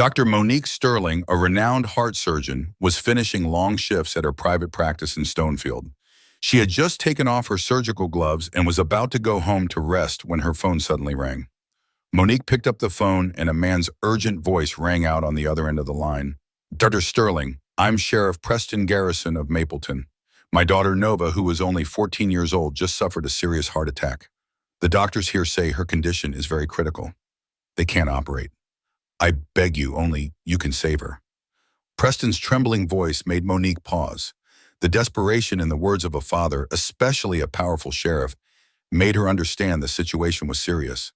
Dr. Monique Sterling, a renowned heart surgeon, was finishing long shifts at her private practice in Stonefield. She had just taken off her surgical gloves and was about to go home to rest when her phone suddenly rang. Monique picked up the phone and a man's urgent voice rang out on the other end of the line. "Dr. Sterling, I'm Sheriff Preston Garrison of Mapleton. My daughter Nova, who is only 14 years old, just suffered a serious heart attack. The doctors here say her condition is very critical. They can't operate. I beg you, only you can save her." Preston's trembling voice made Monique pause. The desperation in the words of a father, especially a powerful sheriff, made her understand the situation was serious.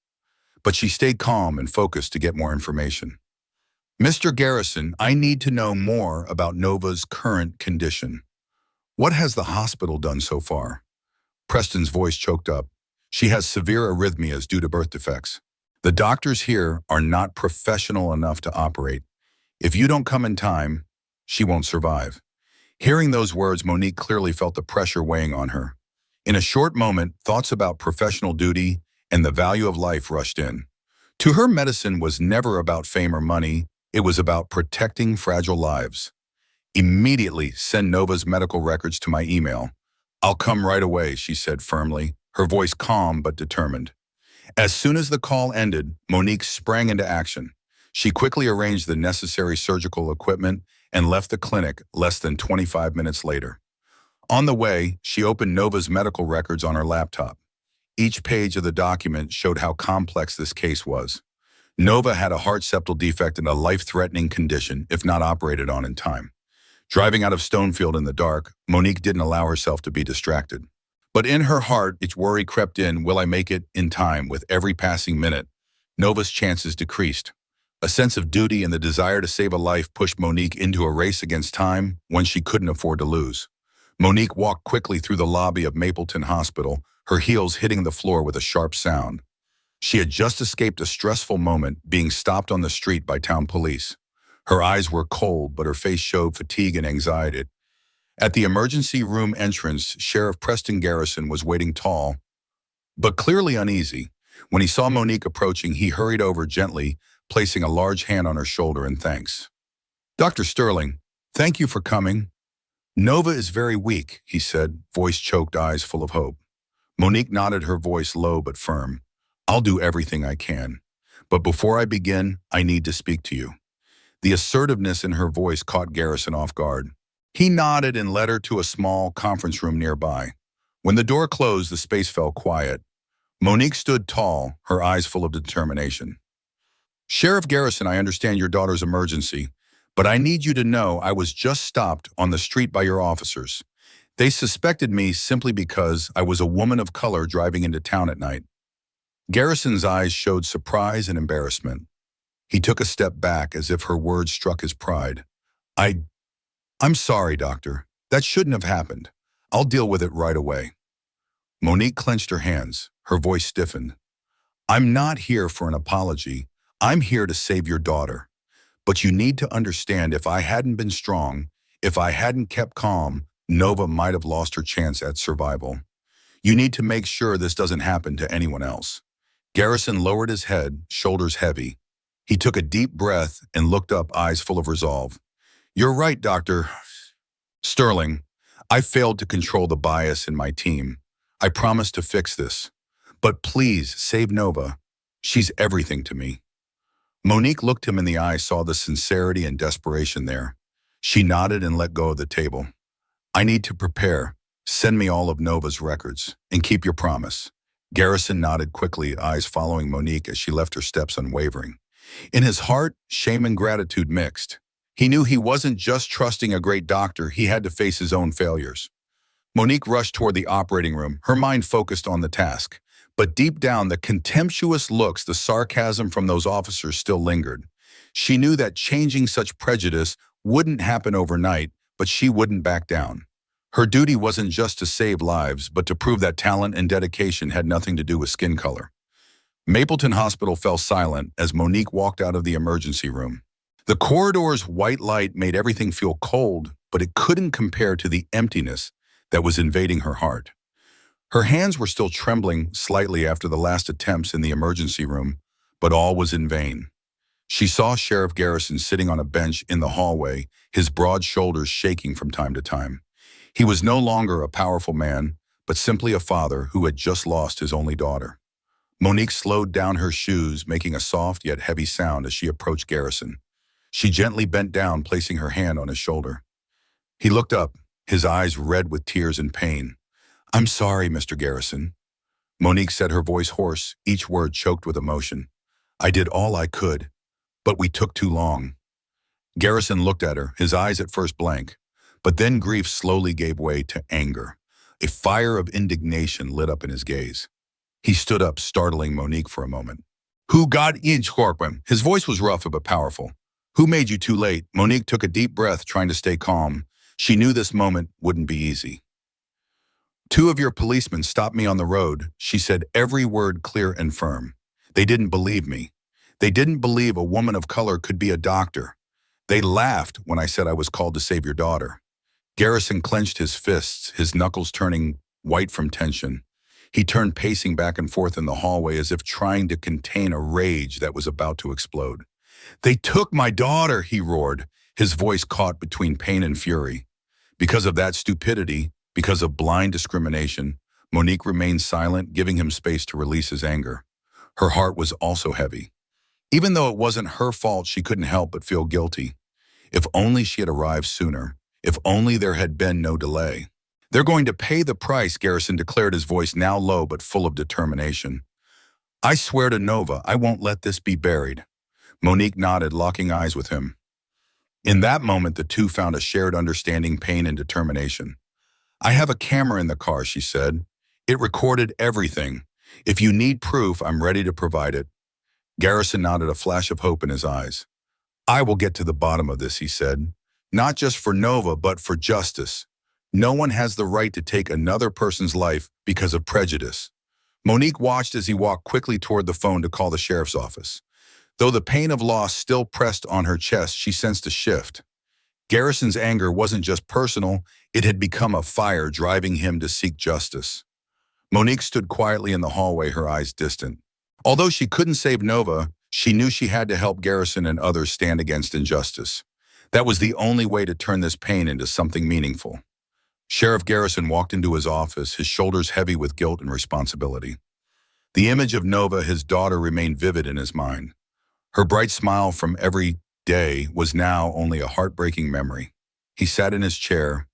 But she stayed calm and focused to get more information. "Mr. Garrison, I need to know more about Nova's current condition. What has the hospital done so far?" Preston's voice choked up. "She has severe arrhythmias due to birth defects. The doctors here are not professional enough to operate. If you don't come in time, she won't survive." Hearing those words, Monique clearly felt the pressure weighing on her. In a short moment, thoughts about professional duty and the value of life rushed in. To her, medicine was never about fame or money. It was about protecting fragile lives. "Immediately send Nova's medical records to my email. I'll come right away," she said firmly, her voice calm but determined. As soon as the call ended, Monique sprang into action. She quickly arranged the necessary surgical equipment and left the clinic less than 25 minutes later. On the way, she opened Nova's medical records on her laptop. Each page of the document showed how complex this case was. Nova had a heart septal defect and a life-threatening condition if not operated on in time. Driving out of Stonefield in the dark, Monique didn't allow herself to be distracted. But in her heart, each worry crept in, will I make it in time? With every passing minute, Nova's chances decreased. A sense of duty and the desire to save a life pushed Monique into a race against time, one she couldn't afford to lose. Monique walked quickly through the lobby of Mapleton Hospital, her heels hitting the floor with a sharp sound. She had just escaped a stressful moment, being stopped on the street by town police. Her eyes were cold, but her face showed fatigue and anxiety. At the emergency room entrance, Sheriff Preston Garrison was waiting tall, but clearly uneasy. When he saw Monique approaching, he hurried over gently, placing a large hand on her shoulder in thanks. "Dr. Sterling, thank you for coming. Nova is very weak," he said, voice choked, eyes full of hope. Monique nodded, her voice low but firm. "I'll do everything I can. But before I begin, I need to speak to you." The assertiveness in her voice caught Garrison off guard. He nodded and led her to a small conference room nearby. When the door closed, the space fell quiet. Monique stood tall, her eyes full of determination. "Sheriff Garrison, I understand your daughter's emergency, but I need you to know I was just stopped on the street by your officers. They suspected me simply because I was a woman of color driving into town at night." Garrison's eyes showed surprise and embarrassment. He took a step back as if her words struck his pride. I'm sorry, doctor. That shouldn't have happened. I'll deal with it right away." Monique clenched her hands. Her voice stiffened. "I'm not here for an apology. I'm here to save your daughter. But you need to understand, if I hadn't been strong, if I hadn't kept calm, Nova might have lost her chance at survival. You need to make sure this doesn't happen to anyone else." Garrison lowered his head, shoulders heavy. He took a deep breath and looked up, eyes full of resolve. "You're right, Dr. Sterling. I failed to control the bias in my team. I promise to fix this. But please, save Nova. She's everything to me." Monique looked him in the eye, saw the sincerity and desperation there. She nodded and let go of the table. "I need to prepare. Send me all of Nova's records, and keep your promise." Garrison nodded quickly, eyes following Monique as she left, her steps unwavering. In his heart, shame and gratitude mixed. He knew he wasn't just trusting a great doctor, he had to face his own failures. Monique rushed toward the operating room, her mind focused on the task. But deep down, the contemptuous looks, the sarcasm from those officers still lingered. She knew that changing such prejudice wouldn't happen overnight, but she wouldn't back down. Her duty wasn't just to save lives, but to prove that talent and dedication had nothing to do with skin color. Mapleton Hospital fell silent as Monique walked out of the emergency room. The corridor's white light made everything feel cold, but it couldn't compare to the emptiness that was invading her heart. Her hands were still trembling slightly after the last attempts in the emergency room, but all was in vain. She saw Sheriff Garrison sitting on a bench in the hallway, his broad shoulders shaking from time to time. He was no longer a powerful man, but simply a father who had just lost his only daughter. Monique slowed down her shoes, making a soft yet heavy sound as she approached Garrison. She gently bent down, placing her hand on his shoulder. He looked up, his eyes red with tears and pain. "I'm sorry, Mr. Garrison." Monique said, her voice hoarse, each word choked with emotion. "I did all I could, but we took too long." Garrison looked at her, his eyes at first blank, but then grief slowly gave way to anger. A fire of indignation lit up in his gaze. He stood up, startling Monique for a moment. "Who got in, Scorpion?" His voice was rough but powerful. "Who made you too late?" Monique took a deep breath, trying to stay calm. She knew this moment wouldn't be easy. "Two of your policemen stopped me on the road," she said, every word clear and firm. "They didn't believe me. They didn't believe a woman of color could be a doctor. They laughed when I said I was called to save your daughter." Garrison clenched his fists, his knuckles turning white from tension. He turned pacing back and forth in the hallway as if trying to contain a rage that was about to explode. "They took my daughter," he roared, his voice caught between pain and fury. Because of that stupidity, because of blind discrimination, Monique remained silent, giving him space to release his anger. Her heart was also heavy. Even though it wasn't her fault, she couldn't help but feel guilty. If only she had arrived sooner. If only there had been no delay. "They're going to pay the price," Garrison declared, his voice now low but full of determination. "I swear to Nova, I won't let this be buried." Monique nodded, locking eyes with him. In that moment, the two found a shared understanding, pain and determination. "I have a camera in the car," she said. "It recorded everything. If you need proof, I'm ready to provide it." Garrison nodded, a flash of hope in his eyes. "I will get to the bottom of this," he said. "Not just for Nova, but for justice. No one has the right to take another person's life because of prejudice." Monique watched as he walked quickly toward the phone to call the sheriff's office. Though the pain of loss still pressed on her chest, she sensed a shift. Garrison's anger wasn't just personal, it had become a fire driving him to seek justice. Monique stood quietly in the hallway, her eyes distant. Although she couldn't save Nova, she knew she had to help Garrison and others stand against injustice. That was the only way to turn this pain into something meaningful. Sheriff Garrison walked into his office, his shoulders heavy with guilt and responsibility. The image of Nova, his daughter, remained vivid in his mind. Her bright smile from every day was now only a heartbreaking memory. He sat in his chair,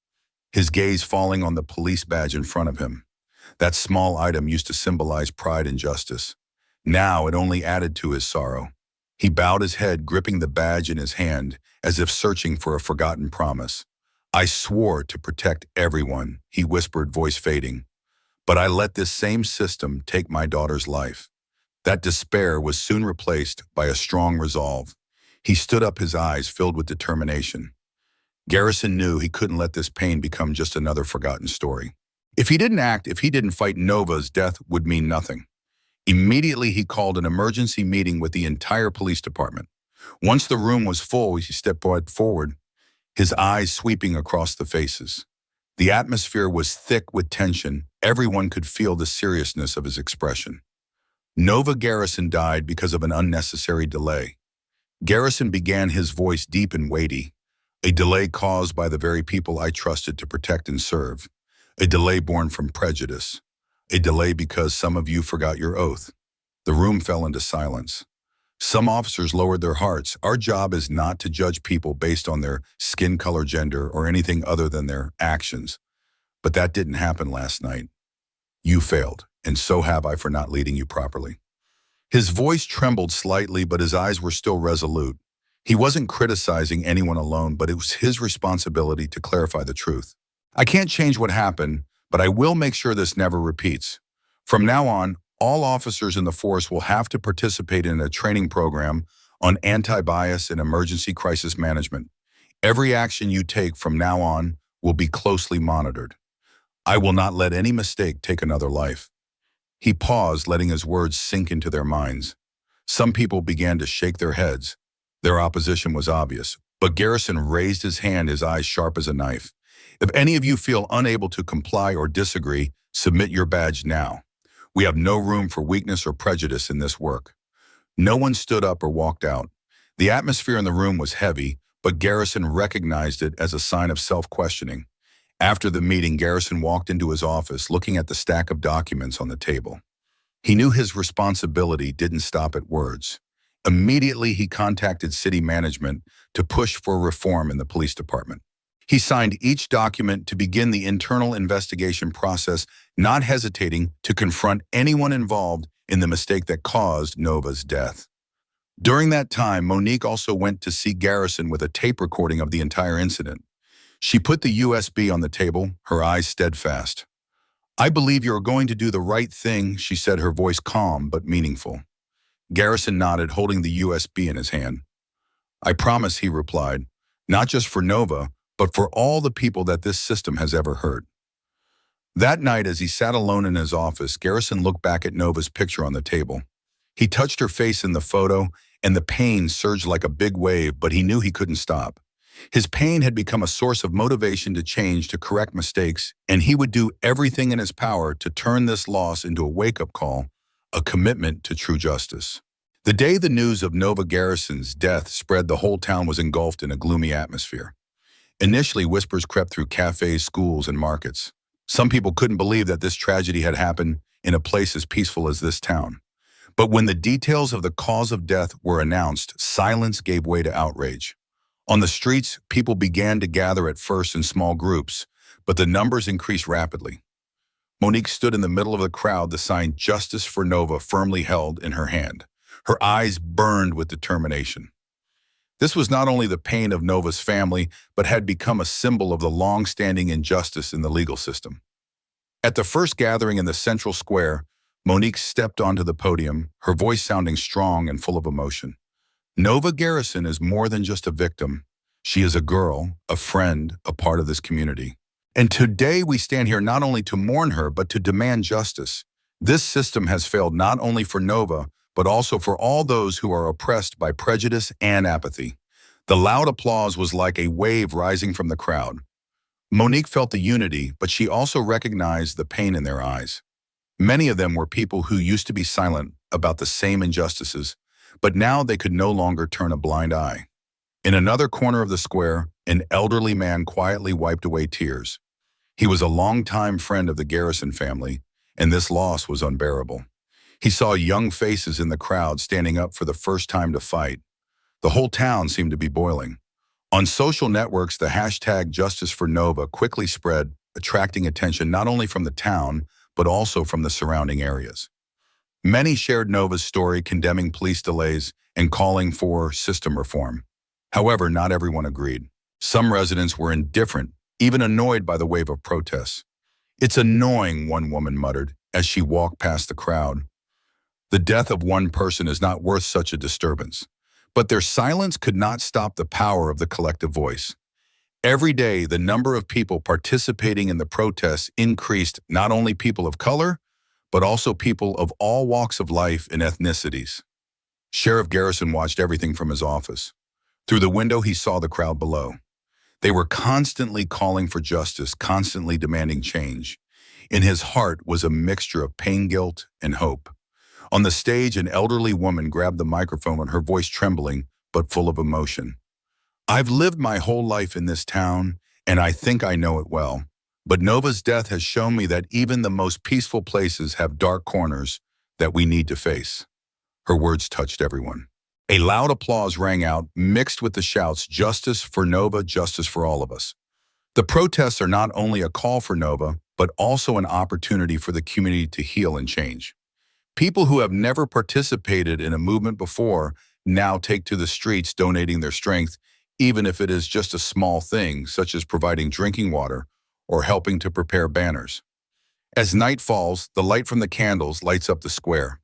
his gaze falling on the police badge in front of him. That small item used to symbolize pride and justice. Now it only added to his sorrow. He bowed his head, gripping the badge in his hand, as if searching for a forgotten promise. "I swore to protect everyone," he whispered, voice fading. "But I let this same system take my daughter's life." That despair was soon replaced by a strong resolve. He stood up, his eyes filled with determination. Garrison knew he couldn't let this pain become just another forgotten story. If he didn't act, if he didn't fight, Nova's death would mean nothing. Immediately, he called an emergency meeting with the entire police department. Once the room was full, he stepped forward, his eyes sweeping across the faces. The atmosphere was thick with tension. Everyone could feel the seriousness of his expression. Nova Garrison died because of an unnecessary delay. Garrison began, his voice deep and weighty. A delay caused by the very people I trusted to protect and serve. A delay born from prejudice. A delay because some of you forgot your oath. The room fell into silence. Some officers lowered their hearts. Our job is not to judge people based on their skin color, gender, or anything other than their actions. But that didn't happen last night. You failed, and so have I for not leading you properly. His voice trembled slightly, but his eyes were still resolute. He wasn't criticizing anyone alone, but it was his responsibility to clarify the truth. "I can't change what happened, but I will make sure this never repeats. From now on, all officers in the force will have to participate in a training program on anti-bias and emergency crisis management. Every action you take from now on will be closely monitored. I will not let any mistake take another life." He paused, letting his words sink into their minds. Some people began to shake their heads. Their opposition was obvious, but Garrison raised his hand, his eyes sharp as a knife. "If any of you feel unable to comply or disagree, submit your badge now. We have no room for weakness or prejudice in this work." No one stood up or walked out. The atmosphere in the room was heavy, but Garrison recognized it as a sign of self-questioning. After the meeting, Garrison walked into his office, looking at the stack of documents on the table. He knew his responsibility didn't stop at words. Immediately, he contacted city management to push for reform in the police department. He signed each document to begin the internal investigation process, not hesitating to confront anyone involved in the mistake that caused Nova's death. During that time, Monique also went to see Garrison with a tape recording of the entire incident. She put the USB on the table, her eyes steadfast. "I believe you are going to do the right thing," she said, her voice calm but meaningful. Garrison nodded, holding the USB in his hand. "I promise," he replied, "not just for Nova, but for all the people that this system has ever hurt." That night, as he sat alone in his office, Garrison looked back at Nova's picture on the table. He touched her face in the photo, and the pain surged like a big wave, but he knew he couldn't stop. His pain had become a source of motivation to change, to correct mistakes, and he would do everything in his power to turn this loss into a wake-up call, a commitment to true justice. The day the news of Nova Garrison's death spread, the whole town was engulfed in a gloomy atmosphere. Initially, whispers crept through cafes, schools, and markets. Some people couldn't believe that this tragedy had happened in a place as peaceful as this town. But when the details of the cause of death were announced, silence gave way to outrage. On the streets, people began to gather at first in small groups, but the numbers increased rapidly. Monique stood in the middle of the crowd, the sign "Justice for Nova" firmly held in her hand. Her eyes burned with determination. This was not only the pain of Nova's family, but had become a symbol of the long-standing injustice in the legal system. At the first gathering in the central square, Monique stepped onto the podium, her voice sounding strong and full of emotion. "Nova Garrison is more than just a victim. She is a girl, a friend, a part of this community. And today we stand here not only to mourn her, but to demand justice. This system has failed not only for Nova, but also for all those who are oppressed by prejudice and apathy." The loud applause was like a wave rising from the crowd. Monique felt the unity, but she also recognized the pain in their eyes. Many of them were people who used to be silent about the same injustices, but now they could no longer turn a blind eye. In another corner of the square, an elderly man quietly wiped away tears. He was a longtime friend of the Garrison family, and this loss was unbearable. He saw young faces in the crowd standing up for the first time to fight. The whole town seemed to be boiling. On social networks, the hashtag Justice for Nova quickly spread, attracting attention not only from the town, but also from the surrounding areas. Many shared Nova's story, condemning police delays and calling for system reform. However, not everyone agreed. Some residents were indifferent, even annoyed by the wave of protests. "It's annoying," one woman muttered as she walked past the crowd. The death of one person is not worth such a disturbance. But their silence could not stop the power of the collective voice. Every day, the number of people participating in the protests increased, not only people of color, but also people of all walks of life and ethnicities. Sheriff Garrison watched everything from his office. Through the window, he saw the crowd below. They were constantly calling for justice, constantly demanding change. In his heart was a mixture of pain, guilt, and hope. On the stage, an elderly woman grabbed the microphone, her voice trembling but full of emotion. "I've lived my whole life in this town, and I think I know it well. But Nova's death has shown me that even the most peaceful places have dark corners that we need to face." Her words touched everyone. A loud applause rang out, mixed with the shouts, "Justice for Nova, justice for all of us." The protests are not only a call for Nova, but also an opportunity for the community to heal and change. People who have never participated in a movement before now take to the streets, donating their strength, even if it is just a small thing, such as providing drinking water or helping to prepare banners. As night falls, the light from the candles lights up the square.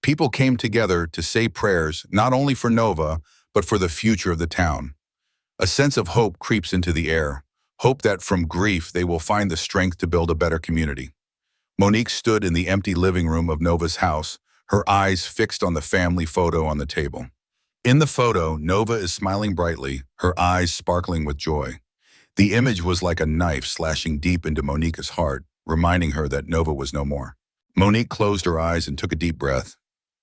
People came together to say prayers, not only for Nova, but for the future of the town. A sense of hope creeps into the air, hope that from grief they will find the strength to build a better community. Monique stood in the empty living room of Nova's house, her eyes fixed on the family photo on the table. In the photo, Nova is smiling brightly, her eyes sparkling with joy. The image was like a knife slashing deep into Monique's heart, reminding her that Nova was no more. Monique closed her eyes and took a deep breath.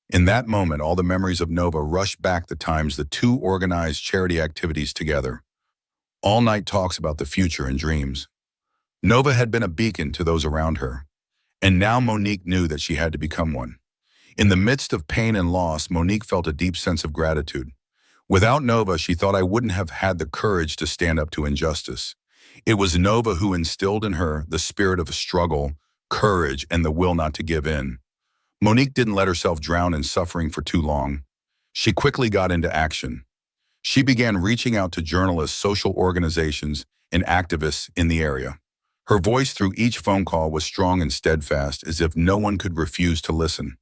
In that moment, all the memories of Nova rushed back the times the two organized charity activities together. All night talks about the future and dreams. Nova had been a beacon to those around her, and now Monique knew that she had to become one. In the midst of pain and loss, Monique felt a deep sense of gratitude. Without Nova, she thought, I wouldn't have had the courage to stand up to injustice. It was Nova who instilled in her the spirit of struggle, courage, and the will not to give in. Monique didn't let herself drown in suffering for too long. She quickly got into action. She began reaching out to journalists, social organizations, and activists in the area. Her voice through each phone call was strong and steadfast, as if no one could refuse to listen.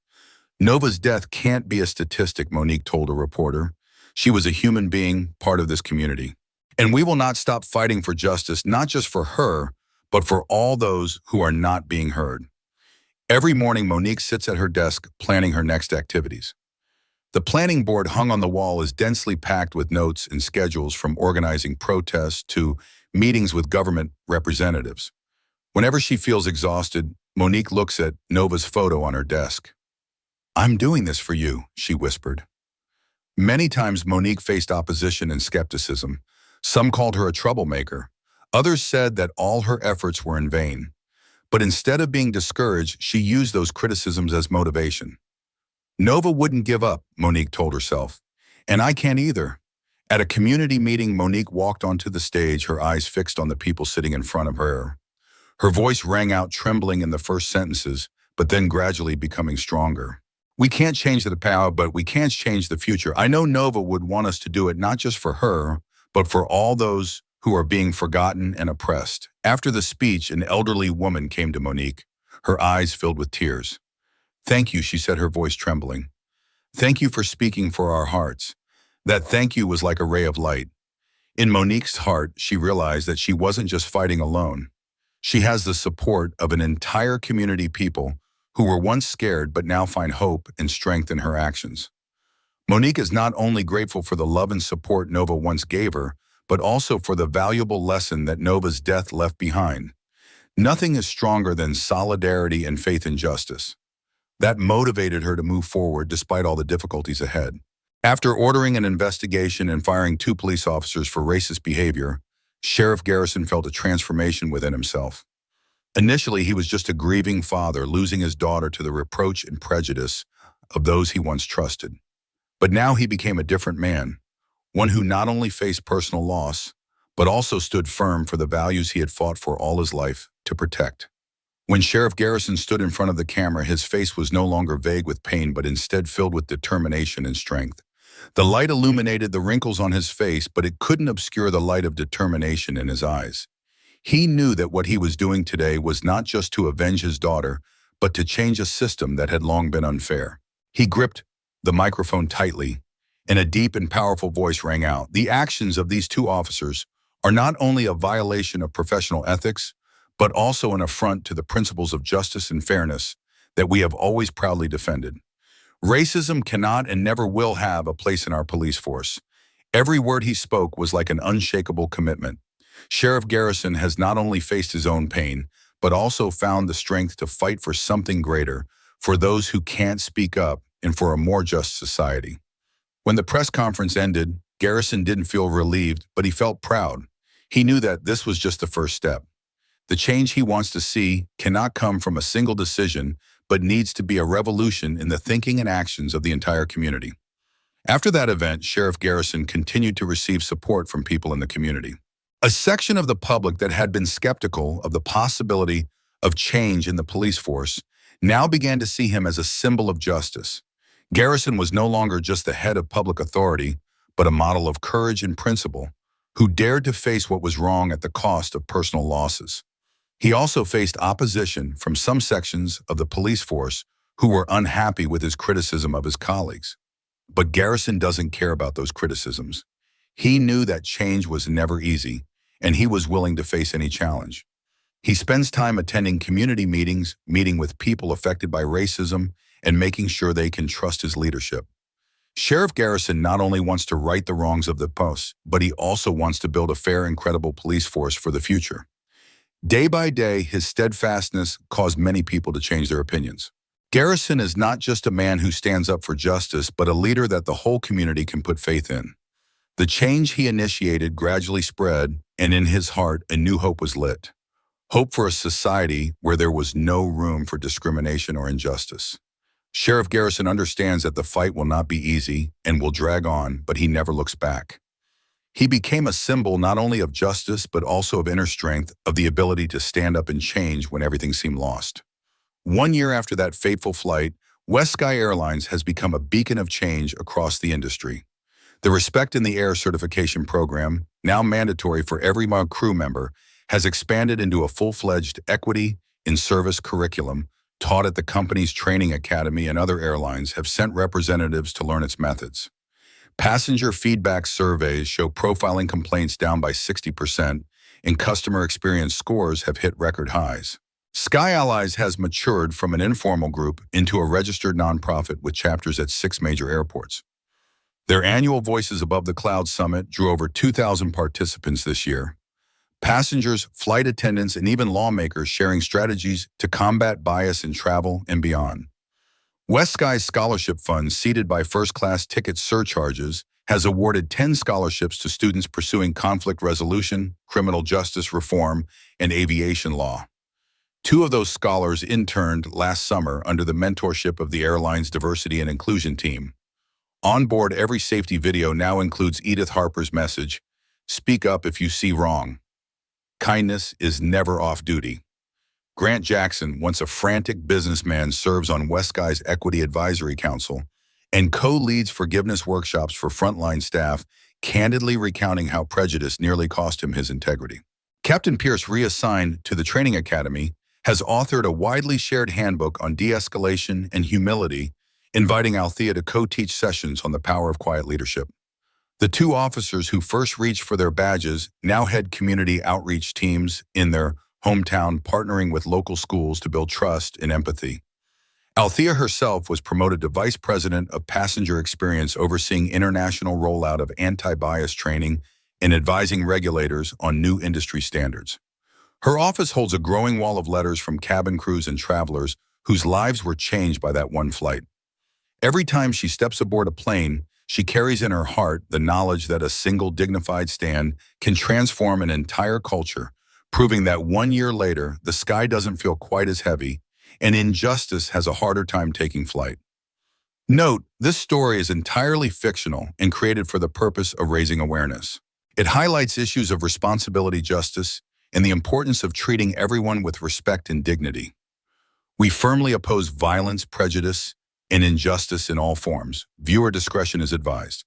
Nova's death can't be a statistic, Monique told a reporter. She was a human being, part of this community. And we will not stop fighting for justice, not just for her, but for all those who are not being heard. Every morning, Monique sits at her desk planning her next activities. The planning board hung on the wall is densely packed with notes and schedules, from organizing protests to meetings with government representatives. Whenever she feels exhausted, Monique looks at Nova's photo on her desk. I'm doing this for you, she whispered. Many times Monique faced opposition and skepticism. Some called her a troublemaker. Others said that all her efforts were in vain. But instead of being discouraged, she used those criticisms as motivation. Nova wouldn't give up, Monique told herself. And I can't either. At a community meeting, Monique walked onto the stage, her eyes fixed on the people sitting in front of her. Her voice rang out, trembling in the first sentences, but then gradually becoming stronger. We can't change the past, but we can change the future. I know Nova would want us to do it, not just for her, but for all those who are being forgotten and oppressed. After the speech, an elderly woman came to Monique, her eyes filled with tears. Thank you, she said, her voice trembling. Thank you for speaking for our hearts. That thank you was like a ray of light. In Monique's heart, she realized that she wasn't just fighting alone. She has the support of an entire community, people who were once scared but now find hope and strength in her actions. Monique is not only grateful for the love and support Nova once gave her, but also for the valuable lesson that Nova's death left behind. Nothing is stronger than solidarity and faith in justice. That motivated her to move forward despite all the difficulties ahead. After ordering an investigation and firing 2 police officers for racist behavior, Sheriff Garrison felt a transformation within himself. Initially, he was just a grieving father, losing his daughter to the reproach and prejudice of those he once trusted. But now he became a different man, one who not only faced personal loss, but also stood firm for the values he had fought for all his life to protect. When Sheriff Garrison stood in front of the camera, his face was no longer vague with pain, but instead filled with determination and strength. The light illuminated the wrinkles on his face, but it couldn't obscure the light of determination in his eyes. He knew that what he was doing today was not just to avenge his daughter, but to change a system that had long been unfair. He gripped the microphone tightly, and a deep and powerful voice rang out. The actions of these 2 officers are not only a violation of professional ethics, but also an affront to the principles of justice and fairness that we have always proudly defended. Racism cannot and never will have a place in our police force. Every word he spoke was like an unshakable commitment. Sheriff Garrison has not only faced his own pain, but also found the strength to fight for something greater, for those who can't speak up, and for a more just society. When the press conference ended, Garrison didn't feel relieved, but he felt proud. He knew that this was just the first step. The change he wants to see cannot come from a single decision, but needs to be a revolution in the thinking and actions of the entire community. After that event, Sheriff Garrison continued to receive support from people in the community. A section of the public that had been skeptical of the possibility of change in the police force now began to see him as a symbol of justice. Garrison was no longer just the head of public authority, but a model of courage and principle, who dared to face what was wrong at the cost of personal losses. He also faced opposition from some sections of the police force who were unhappy with his criticism of his colleagues. But Garrison doesn't care about those criticisms. He knew that change was never easy, and he was willing to face any challenge. He spends time attending community meetings, meeting with people affected by racism, and making sure they can trust his leadership. Sheriff Garrison not only wants to right the wrongs of the past, but he also wants to build a fair and credible police force for the future. Day by day, his steadfastness caused many people to change their opinions. Garrison is not just a man who stands up for justice, but a leader that the whole community can put faith in. The change he initiated gradually spread, and in his heart, a new hope was lit. Hope for a society where there was no room for discrimination or injustice. Sheriff Garrison understands that the fight will not be easy and will drag on, but he never looks back. He became a symbol not only of justice, but also of inner strength, of the ability to stand up and change when everything seemed lost. 1 year after that fateful flight, West Sky Airlines has become a beacon of change across the industry. The Respect in the Air certification program, now mandatory for every crew member, has expanded into a full-fledged equity in service curriculum taught at the company's training academy, and other airlines have sent representatives to learn its methods. Passenger feedback surveys show profiling complaints down by 60%, and customer experience scores have hit record highs. Sky Allies has matured from an informal group into a registered nonprofit with chapters at 6 major airports. Their annual Voices Above the Clouds Summit drew over 2,000 participants this year. Passengers, flight attendants, and even lawmakers sharing strategies to combat bias in travel and beyond. West Sky's scholarship fund, seeded by first-class ticket surcharges, has awarded 10 scholarships to students pursuing conflict resolution, criminal justice reform, and aviation law. 2 of those scholars interned last summer under the mentorship of the airline's diversity and inclusion team. On board, every safety video now includes Edith Harper's message, "Speak up if you see wrong. Kindness is never off duty." Grant Jackson, once a frantic businessman, serves on West Sky's Equity Advisory Council and co-leads forgiveness workshops for frontline staff, candidly recounting how prejudice nearly cost him his integrity. Captain Pierce, reassigned to the training academy, has authored a widely shared handbook on de-escalation and humility, inviting Althea to co-teach sessions on the power of quiet leadership. The 2 officers who first reached for their badges now head community outreach teams in their hometown, partnering with local schools to build trust and empathy. Althea herself was promoted to Vice President of Passenger Experience, overseeing international rollout of anti-bias training and advising regulators on new industry standards. Her office holds a growing wall of letters from cabin crews and travelers whose lives were changed by that one flight. Every time she steps aboard a plane, she carries in her heart the knowledge that a single dignified stand can transform an entire culture, proving that 1 year later, the sky doesn't feel quite as heavy, and injustice has a harder time taking flight. Note, this story is entirely fictional and created for the purpose of raising awareness. It highlights issues of responsibility, justice, and the importance of treating everyone with respect and dignity. We firmly oppose violence, prejudice, and injustice in all forms. Viewer discretion is advised.